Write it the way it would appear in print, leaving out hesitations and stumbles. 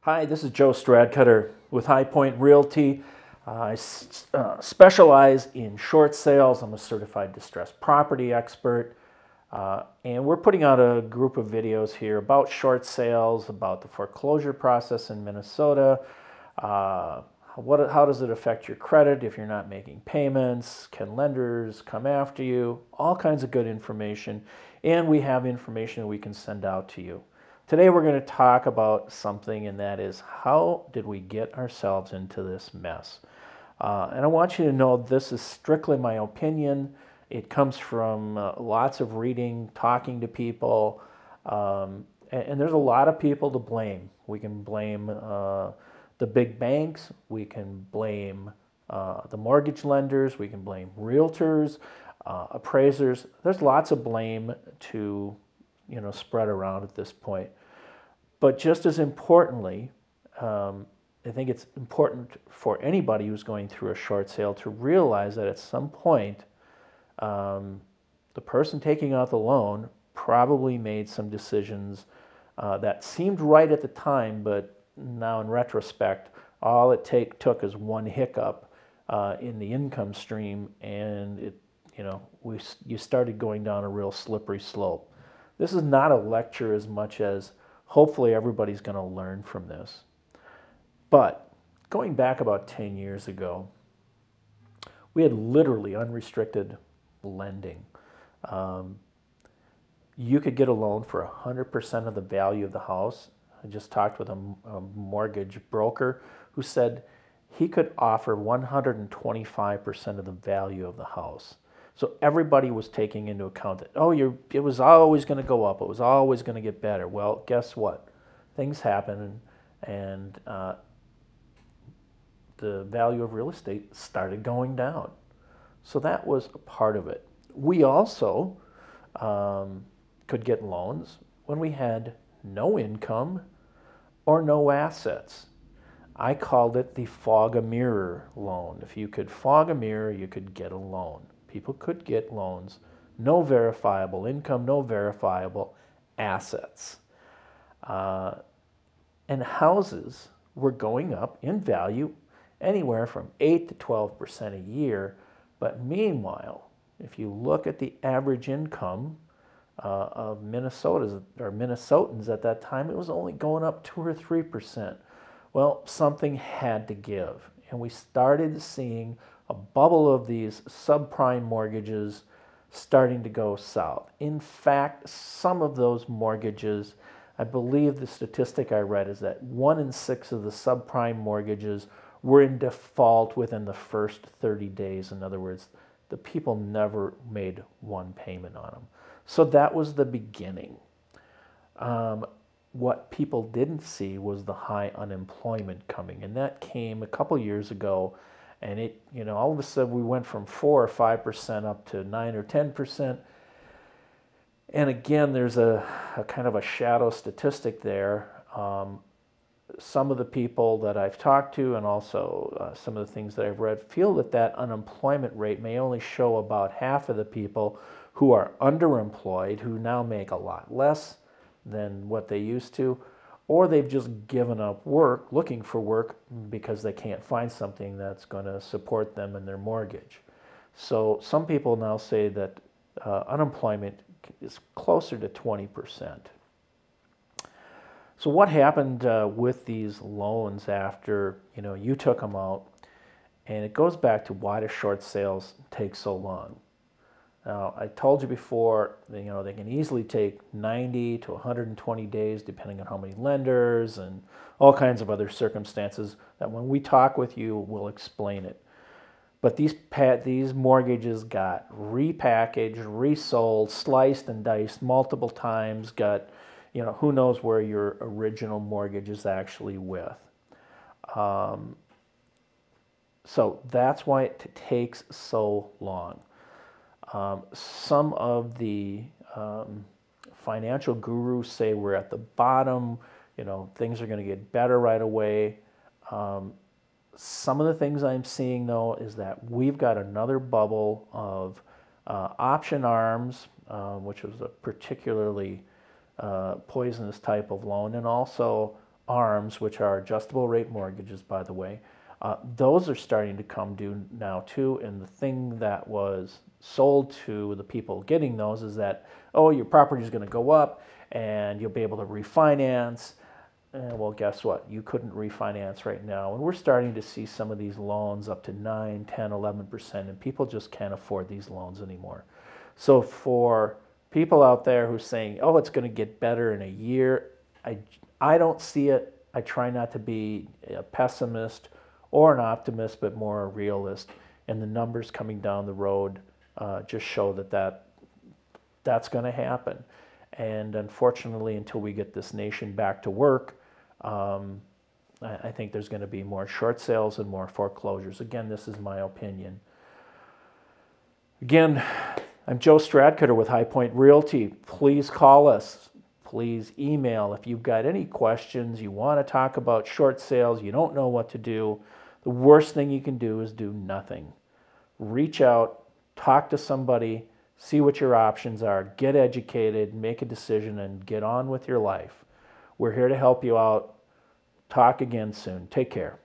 Hi, this is Joe Stradcutter with High Point Realty. Specialize in short sales. I'm a certified distressed property expert. And we're putting out a group of videos here about short sales, about the foreclosure process in Minnesota. How does it affect your credit if you're not making payments? Can lenders come after you? All kinds of good information. And we have information that we can send out to you. Today we're going to talk about something, and that is, how did we get ourselves into this mess? And I want you to know this is strictly my opinion. It comes from lots of reading, talking to people, and there's a lot of people to blame. We can blame the big banks, we can blame the mortgage lenders, we can blame realtors, appraisers. There's lots of blame to spread around at this point. But just as importantly, I think it's important for anybody who's going through a short sale to realize that at some point, the person taking out the loan probably made some decisions that seemed right at the time, but now in retrospect, all it took is one hiccup in the income stream, and you started going down a real slippery slope. This is not a lecture as much as hopefully everybody's going to learn from this. But going back about 10 years ago, we had literally unrestricted lending. You could get a loan for 100% of the value of the house. I just talked with a mortgage broker who said he could offer 125% of the value of the house. So everybody was taking into account that, it was always going to go up. It was always going to get better. Well, guess what? Things happen, and the value of real estate started going down. So that was a part of it. We also could get loans when we had no income or no assets. I called it the fog a mirror loan. If you could fog a mirror, you could get a loan. People could get loans, no verifiable income, no verifiable assets. And houses were going up in value anywhere from 8 to 12% a year. But meanwhile, if you look at the average income of Minnesotans at that time, it was only going up 2 or 3%. Well, something had to give. And we started seeing a bubble of these subprime mortgages starting to go south. In fact, some of those mortgages, I believe the statistic I read is that 1 in 6 of the subprime mortgages were in default within the first 30 days. In other words, the people never made one payment on them. So that was the beginning. What people didn't see was the high unemployment coming, and that came a couple years ago. And it, all of a sudden we went from 4 or 5% up to 9 or 10%. And again, there's a kind of a shadow statistic there. Some of the people that I've talked to, and also some of the things that I've read, feel that unemployment rate may only show about half of the people who are underemployed, who now make a lot less than what they used to, or they've just given up work, looking for work because they can't find something that's going to support them in their mortgage. So some people now say that unemployment is closer to 20%. So what happened with these loans after you took them out? And it goes back to, why do short sales take so long? Now, I told you before, they can easily take 90 to 120 days, depending on how many lenders and all kinds of other circumstances that when we talk with you, we'll explain it. But these mortgages got repackaged, resold, sliced and diced multiple times, got, who knows where your original mortgage is actually with. So that's why it takes so long. Some of the financial gurus say we're at the bottom, things are going to get better right away. Some of the things I'm seeing, though, is that we've got another bubble of option arms, which was a particularly poisonous type of loan, and also ARMs, which are adjustable rate mortgages, by the way, those are starting to come due now too. And the thing that was sold to the people getting those is that, oh, your property is going to go up and you'll be able to refinance. Well, guess what? You couldn't refinance right now. And we're starting to see some of these loans up to 9, 10, 11%, and people just can't afford these loans anymore. So for people out there who are saying, oh, it's going to get better in a year, I don't see it. I try not to be a pessimist or an optimist, but more a realist. And the numbers coming down the road just show that's going to happen. And unfortunately, until we get this nation back to work, I think there's going to be more short sales and more foreclosures. Again, this is my opinion. Again, I'm Joe Stradcutter with High Point Realty. Please call us. Please email if you've got any questions, you want to talk about short sales, you don't know what to do. The worst thing you can do is do nothing. Reach out, talk to somebody, see what your options are, get educated, make a decision, and get on with your life. We're here to help you out. Talk again soon. Take care.